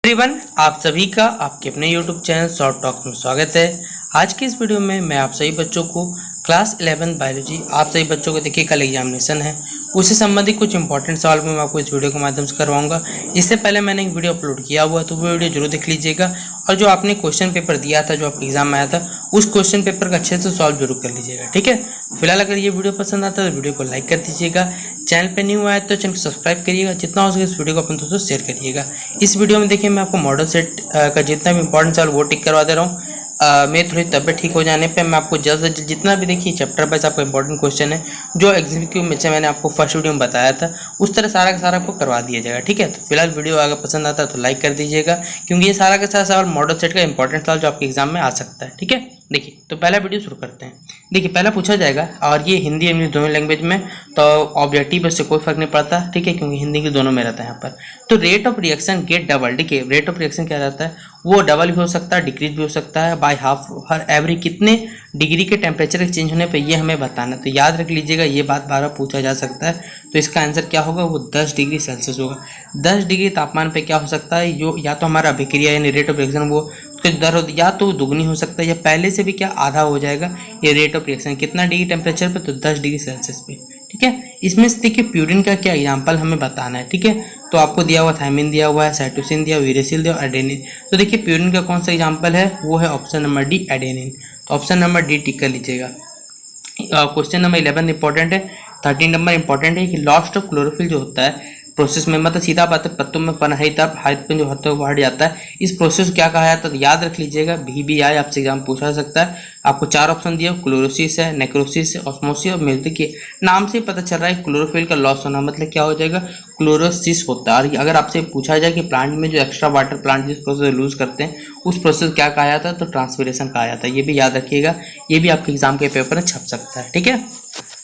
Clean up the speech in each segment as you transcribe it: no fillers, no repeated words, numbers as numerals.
Everyone, आप सभी का आपके अपने YouTube चैनल शॉर्ट टॉक में स्वागत है। आज की इस वीडियो में मैं आप सभी बच्चों को क्लास 11 बायोलॉजी, आप सभी बच्चों को देखिए कल एग्जामिनेशन है, उससे संबंधित कुछ इंपॉर्टेंट सवाल मैं आपको इस वीडियो के माध्यम से करवाऊंगा। इससे पहले मैंने एक वीडियो अपलोड किया हुआ है, तो वो वीडियो जरूर देख लीजिएगा। और जो आपने क्वेश्चन पेपर दिया था, जो आपके एग्जाम में आया था, उस क्वेश्चन पेपर का अच्छे से सॉल्व जरूर कर लीजिएगा, ठीक है। फिलहाल अगर ये वीडियो पसंद आता है तो वीडियो को लाइक कर दीजिएगा। चैनल पे न्यू आया तो चैनल को सब्सक्राइब करिएगा, जितना हो सके इस वीडियो को अपने दोस्तों से शेयर करिएगा। इस वीडियो में देखिए मैं आपको मॉडल सेट का जितना भी इंपॉर्टेंट सवाल वो टिक करवा दे रहा हूँ। मेरी थोड़ी तबियत ठीक हो जाने पे मैं आपको जल्द से जल्द जितना भी देखिए चैप्टर वाइज आपका इंपॉर्टेंट क्वेश्चन है, जो एग्जीक्यूटिव में से मैंने आपको फर्स्ट वीडियो में बताया था, उस तरह सारा का सारा आपको करवा दिया जाएगा, ठीक है। तो फिलहाल वीडियो अगर पसंद आता है तो लाइक कर दीजिएगा, क्योंकि ये सारा का सारा सवाल मॉडल सेट का इंपॉर्टेंट सवाल जो आपके एग्जाम में आ सकता है, ठीक है। देखिए तो पहला वीडियो शुरू करते हैं। देखिए पहला पूछा जाएगा, और ये हिंदी इंग्लिश दोनों लैंग्वेज में, तो ऑब्जेक्टिव से कोई फर्क नहीं पड़ता, ठीक है, क्योंकि हिंदी के दोनों में रहता है यहाँ पर। तो rate of reaction get double, ठीक है। रेट ऑफ रिएक्शन क्या रहता है, वो डबल भी हो सकता है, डिक्रीज भी हो सकता है बाय हाफ, हर एवरी कितने डिग्री के टेम्परेचर के चेंज होने पे ये हमें बताना है। तो याद रख लीजिएगा, ये बात बार बार पूछा जा सकता है। तो इसका आंसर क्या होगा, वो 10 डिग्री सेल्सियस होगा। 10 डिग्री तापमान पे क्या हो सकता है, जो या तो हमारा अभिक्रिया यानी रेट ऑफ रिएक्शन वो दर या तो दुगनी हो सकता है, या पहले से भी क्या आधा हो जाएगा ये रेट ऑफ रिएक्शन। कितना डिग्री टेम्परेचर पे, तो 10 डिग्री सेल्सियस पे, ठीक है। इसमें से देखिए प्यूरिन का क्या एग्जांपल हमें बताना है, ठीक है। तो आपको दिया हुआ थायमिन दिया हुआ है, साइटोसिन दिया हुआ, यूरेसिल दिया, एडेनिन। तो देखिए प्यूरिन का कौन सा एग्जांपल है, वो है ऑप्शन नंबर डी, एडेनिन। तो ऑप्शन नंबर डी टिक कर लीजिएगा। क्वेश्चन नंबर 11 इंपॉर्टेंट है। 13 नंबर इंपॉर्टेंट है कि लॉस्ट ऑफ क्लोरोफिल जो होता है प्रोसेस में, मतलब सीधा बात है, पत्तों में हाइड्रोजन जो होता है वो हट जाता है। इस प्रोसेस क्या कहा जाता है, तो याद रख लीजिएगा, VBI आपसे एग्जाम पूछा जा सकता है। आपको 4 ऑप्शन दिया, क्लोरोसिस है, नेक्रोसिस है, ऑस्मोसिस और देखिए नाम से पता चल रहा है क्लोरोफिल का लॉस होना, मतलब क्या हो जाएगा, क्लोरोसिस होता है। और अगर आपसे पूछा जाए कि प्लांट में जो एक्स्ट्रा वाटर प्लांट जिस प्रोसेस लूज करते हैं उस प्रोसेस क्या कहा जाता है, तो ट्रांसपिरेशन कहा जाता है। ये भी याद रखिएगा, ये भी आपके एग्जाम के पेपर में छप सकता है, ठीक है।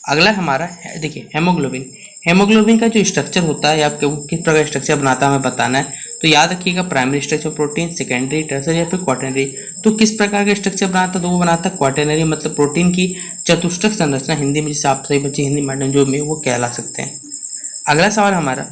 अगला हमारा देखिए हेमोग्लोबिन। हेमोग्लोबिन का जो स्ट्रक्चर होता है, आपके किस प्रकार स्ट्रक्चर बनाता है हमें बताना है। तो याद रखिएगा, primary structure protein, secondary, tertiary या फिर क्वाटरनरी। तो किस प्रकार का स्ट्रक्चर बनाता है, तो वो बनाता है क्वाटरनरी, मतलब प्रोटीन की चतुष्टक संरचना, हिंदी में जिसे आप सही बच्चे हिंदी माध्यम जो में वो कहला सकते हैं। अगला सवाल हमारा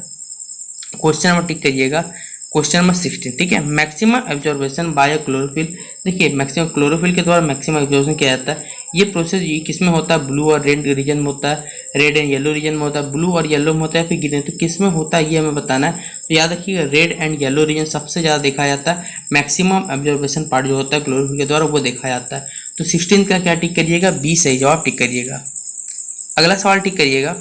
क्वेश्चन नंबर टिक करिएगा, क्वेश्चन नंबर 16, ठीक है। Maximum absorption bye chlorophyll. देखिए मैक्सिमम क्लोरोफिल के द्वारा मैक्सिमम एब्जॉर्बेशन किया जाता है। ये प्रोसेस ये किस में होता है, ब्लू और रेड रीजन में होता है, रेड एंड येलो रीजन में होता है, ब्लू और येलो में होता है, फिर ग्रीन। तो किस में होता है ये हमें बताना है। तो याद रखिएगा, रेड एंड येलो रीजन सबसे ज़्यादा देखा जाता है। मैक्सिमम एब्जॉर्बेशन पार्ट जो होता है क्लोरोफिल के द्वारा वो देखा जाता है। तो 16 का क्या टिक करिएगा, बी सही जवाब टिक करिएगा। अगला सवाल टिक करिएगा,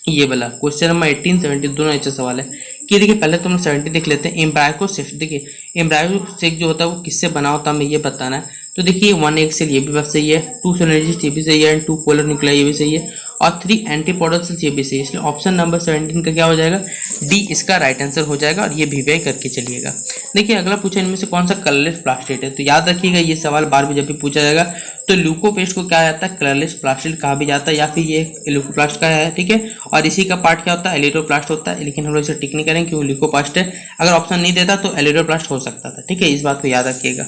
ये वाला क्वेश्चन नंबर 18, 17 दोनों अच्छे सवाल है। कि देखिए पहले तो हम 70 देख लेते हैं। एम्ब्रायोसिस, देखिए एम्ब्रायोसिस जो होता है वो किससे बना होता है हमें ये बताना है। तो देखिए 1 एक सेल ये भी बात सही है, 2 सिनर्जिस्ट ये भी सही है, 2 पोलर न्यूक्लियाई ये भी सही है, और 3 एंटीपोडल सेल्स ये भी सही है। इसलिए ऑप्शन नंबर 17 का क्या हो जाएगा, डी इसका राइट आंसर हो जाएगा। और ये VBI करके चलिएगा। देखिए अगला पूछा, इनमें से कौन सा कलरलेस प्लास्टिड है। तो याद रखिएगा, ये सवाल बार भी जब भी पूछा जाएगा तो ल्यूकोपेस्ट को क्या जाता है, कलरलेस प्लास्टिड कहा भी जाता है, या फिर ये ल्यूकोप्लास्ट का है, ठीक है। और इसी का पार्ट क्या होता है, एलिडोप्लास्ट होता है, लेकिन हम लोग इसे टिक नहीं करेंगे क्योंकि ल्यूकोप्लास्ट है। अगर ऑप्शन नहीं देता तो एलिडोप्लास्ट हो सकता था, ठीक है, इस बात को याद रखिएगा।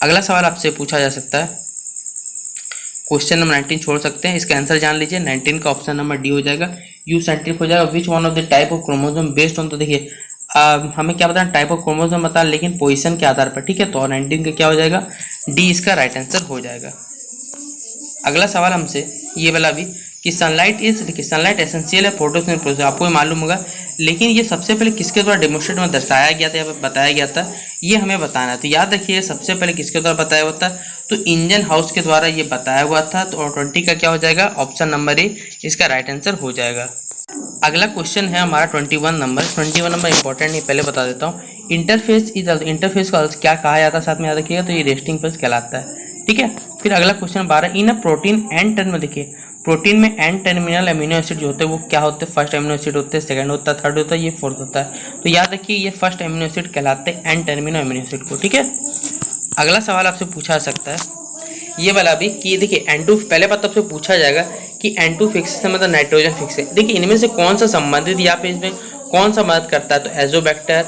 अगला सवाल आपसे पूछा जा सकता है, क्वेश्चन नंबर 19 छोड़ सकते हैं, इसका आंसर जान लीजिए। 19 का ऑप्शन नंबर डी हो जाएगा, यू सेंट्रिक हो जाएगा। Which one of the type of chromosome based on, तो देखिए हमें क्या बताना, टाइप ऑफ क्रोमोसोम बता, लेकिन पोजीशन के आधार पर, ठीक है। तो 19 का क्या हो जाएगा, डी इसका राइट आंसर हो जाएगा। अगला सवाल हमसे ये वाला भी कि सनलाइट इज, देखिए सनलाइट एसेंशियल है फोटोसिंथेसिस प्रोसेस, आपको मालूम होगा, लेकिन ये सबसे पहले किसके द्वारा डेमोन्स्ट्रेट में दर्शाया गया था या बताया गया था, ये हमें बताना है। तो याद रखिए सबसे पहले किसके द्वारा बताया हुआ था, तो इंजन हाउस के द्वारा ये बताया हुआ था। तो 20 का क्या हो जाएगा, ऑप्शन नंबर ए इसका राइट आंसर हो जाएगा। अगला क्वेश्चन है हमारा 21 नंबर। 21 नंबर इंपॉर्टेंट है, पहले बता देता हूँ। इंटरफेस इज, इंटरफेस का क्या कहा जाता है साथ में याद रखिएगा, तो ये रेस्टिंग फेज कहलाता है, ठीक है। फिर अगला question 12, in a protein N terminal, देखिए प्रोटीन में एन टर्मिनल अमीनो एसिड जो होते हैं वो क्या होते हैं, फर्स्ट अमीनो एसिड होते हैं, सेकंड होता है, थर्ड होता है, ये फोर्थ होता है। तो याद रखिए ये फर्स्ट अमीनो एसिड कहलाते हैं एन टर्मिनल अमीनो एसिड को, ठीक है। अगला सवाल आपसे पूछा जा सकता है ये वाला भी कि देखिए N2, पहले बात आपसे पूछा जाएगा कि N2 फिक्स से मतलब नाइट्रोजन फिक्स है। देखिए इनमें से कौन सा संबंधित या फिर इसमें कौन सा मदद करता है, तो एजोबैक्टर,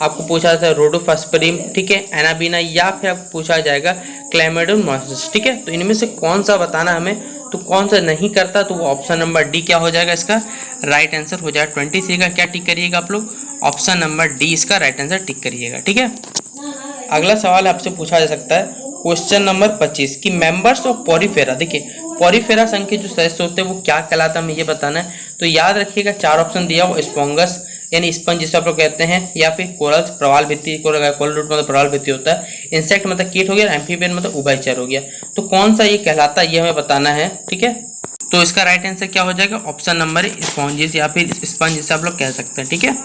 आपको पूछा जाता है रोडोफास्परिन, ठीक है, एनाबीना, या फिर आपको पूछा जाएगा क्लैमिडोमोनास, ठीक है। तो इनमें से कौन सा बताना हमें, तो कौन सा नहीं करता, तो वो ऑप्शन नंबर डी क्या हो जाएगा, इसका राइट आंसर हो जाएगा। 23 का क्या टिक करिएगा आप लोग, ऑप्शन नंबर डी इसका राइट आंसर टिक करिएगा। ठीक है, अगला सवाल आपसे पूछा जा सकता है क्वेश्चन नंबर 25 कि मेंबर्स ऑफ पॉरीफेरा। देखिए पॉरीफेरा संघ के जो सदस्य होते हैं वो क्या कहलाता है, हमें ये बताना है। तो याद रखिएगा 4 ऑप्शन दिया हुआ, स्पॉन्गस यानी स्पंज जिसे आप लोग कहते हैं, या फिर कोरल्स प्रवाल भित्ति, कोरल रूट मतलब प्रवाल भित्ति होता है, इंसेक्ट मतलब कीट हो गया, एम्फीबियन मतलब उभयचर हो गया। तो कौन सा ये कहलाता है ये हमें बताना है। ठीक है, तो इसका राइट आंसर क्या हो जाएगा, ऑप्शन नंबर स्पॉन्जिस या फिर स्पंज जिसे आप लोग कह सकते हैं। ठीक है,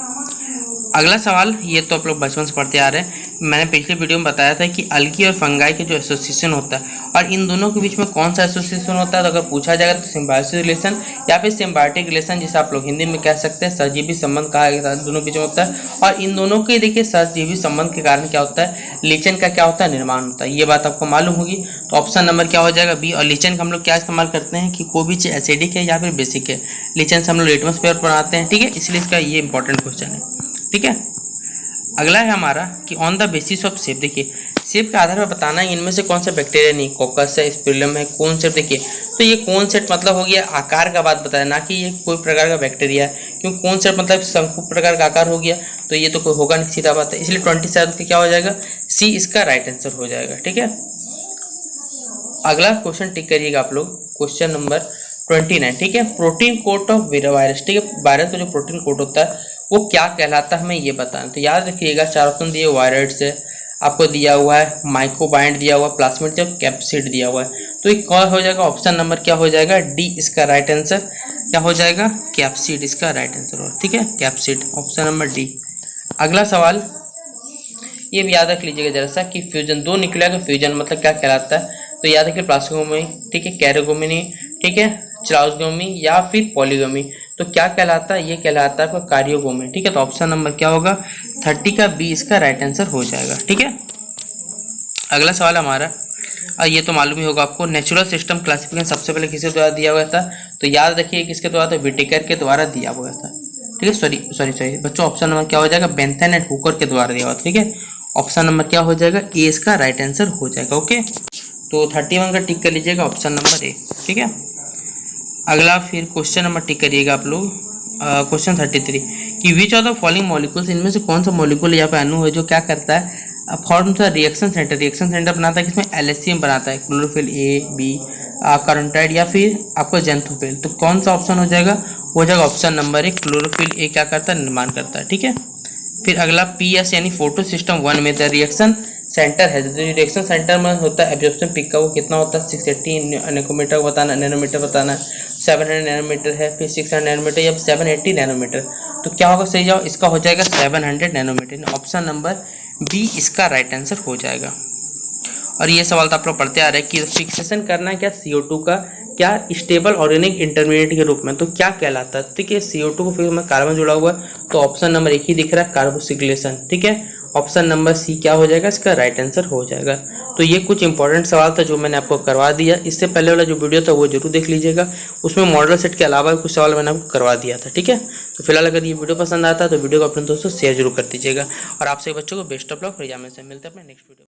अगला सवाल, ये तो आप लोग बचपन से पढ़ते आ रहे हैं। मैंने पिछले वीडियो में बताया था कि अलगी और फंगाई के जो एसोसिएशन होता है और इन दोनों के बीच में कौन सा एसोसिएशन होता है, तो अगर पूछा जाएगा तो सिम्बायोसिस रिलेशन या फिर सिम्बायोटिक रिलेशन जिसे आप लोग हिंदी में कह सकते हैं सहजीवी संबंध कहा गया दोनों बीच में होता है। और इन दोनों के देखिए सहजीवी संबंध के कारण क्या होता है, लीचन का क्या होता है, निर्माण होता है। ये बात आपको मालूम होगी। तो ऑप्शन नंबर क्या हो जाएगा, बी। और लीचन का हम लोग क्या इस्तेमाल करते हैं कि कोई भी चीज एसिडिक है या फिर बेसिक है, लीचन से हम लोग लिटमस पेपर बनाते हैं। ठीक है, इसलिए इसका ये इंपॉर्टेंट क्वेश्चन है। ठीक है, अगला है हमारा कि on the basis of shape. देखिए शेप के आधार पर बताना है इनमें से कौन सा बैक्टीरिया नहीं, कोकस है, स्पिरुलिनम है, कौन सेट। देखिए तो ये कौन सेट मतलब हो गया आकार का बात बताया, ना कि ये कोई प्रकार का बैक्टीरिया है, क्योंकि कौन सेट मतलब शंकु प्रकार का आकार हो गया, तो ये तो कोई होगा नहीं, सीधा बात है। इसलिए 27 का क्या हो जाएगा, सी इसका राइट आंसर हो जाएगा। ठीक है, अगला क्वेश्चन टिक करिएगा आप लोग, क्वेश्चन नंबर 29। ठीक है, प्रोटीन कोट ऑफ वायरस। ठीक है, वायरस का जो प्रोटीन कोट होता है वो क्या कहलाता है हमें ये बताना। तो याद रखिएगा 4 ऑप्शन दिए, वायरस है आपको दिया हुआ है, माइक्रोबाइंड दिया हुआ, प्लाज्मिड दिया, कैप्सिड दिया हुआ है। तो ये क्या हो जाएगा, ऑप्शन नंबर क्या हो जाएगा, डी इसका राइट आंसर क्या हो जाएगा, कैप्सिड इसका राइट आंसर हो। ठीक है, कैप्सिड ऑप्शन नंबर डी। अगला सवाल ये भी याद रख लीजिएगा जरा सा कि फ्यूजन, 2 न्यूक्लिया का फ्यूजन मतलब क्या कहलाता है। तो याद रखिए प्लास्टिकोमी, ठीक है, कैरोगोमिनी, ठीक है, चाउसगोमी या फिर पॉलीगोमी। तो क्या कहलाता है, ये कहलाता है कार्योगोमी। ठीक है, तो ऑप्शन नंबर क्या होगा, 30 का बी इसका राइट आंसर हो जाएगा। ठीक है, अगला सवाल हमारा, और ये तो मालूम ही होगा आपको, नेचुरल सिस्टम क्लासिफिकेशन सबसे पहले किसके द्वारा दिया हुआ था। तो याद रखिए किसके द्वारा, तो विटेकर के द्वारा दिया हुआ था। ठीक है, सॉरी बच्चों, ऑप्शन नंबर क्या हो जाएगा, बेंथन एंड हुकर के द्वारा दिया हुआ। ठीक है, ऑप्शन नंबर क्या हो जाएगा, ए इसका राइट आंसर हो जाएगा। ओके, तो 31 का टिक कर लीजिएगा, ऑप्शन नंबर ए। ठीक है, अगला फिर क्वेश्चन नंबर टिक करिएगा आप लोग, क्वेश्चन 33 कि which of the following molecules, इनमें से कौन सा मॉलिक्यूल यहाँ पे अणु है जो क्या करता है, form the reaction centre. Reaction centre बनाता है किसमें, LHCl बनाता है, क्लोरोफिल ए, बी, कार्बोटाइड या फिर आपको जेंथोफिल। तो कौन सा ऑप्शन हो जाएगा, हो जाएगा option number A, chlorophyll A क्या करता है, निर्माण करता है। ठीक है, फिर अगला PS यानी फोटो सिस्टम 1 में द रिएक्शन सेंटर है, जो रिएक्शन सेंटर में होता है एब्जॉर्प्शन पीक का वो कितना होता है, 680 नैनोमीटर बताना, नैनोमीटर बताना है, 700 नैनोमीटर है, फिर 600 नैनोमीटर या 780 नैनोमीटर। तो क्या होगा सही जवाब, इसका हो जाएगा 700 नैनोमीटर, ऑप्शन नंबर बी इसका राइट आंसर हो जाएगा। और ये सवाल तो आप लोग पढ़ते आ रहे हैं कि फिक्सेशन करना है क्या CO2 का, क्या स्टेबल ऑर्गेनिक इंटरमीडिएट के रूप में, तो क्या कहलाता है। ठीक है, CO2 को फिर में कार्बन जुड़ा हुआ है, तो ऑप्शन नंबर एक ही दिख रहा है, कार्बोक्सिलेशन। ठीक है, ऑप्शन नंबर सी क्या हो जाएगा, इसका राइट आंसर हो जाएगा। तो ये कुछ इंपॉर्टेंट सवाल था जो मैंने आपको करवा दिया। इससे पहले वाला जो वीडियो था वो जरूर देख लीजिएगा, उसमें मॉडल सेट के अलावा कुछ सवाल मैंने आपको करवा दिया था। ठीक है, तो फिलहाल अगर ये वीडियो पसंद आता है तो वीडियो को अपने दोस्तों शेयर जरूर कर दीजिएगा। और आप सभी बच्चों को बेस्ट ऑफ लक, मिलते हैं अपने नेक्स्ट वीडियो।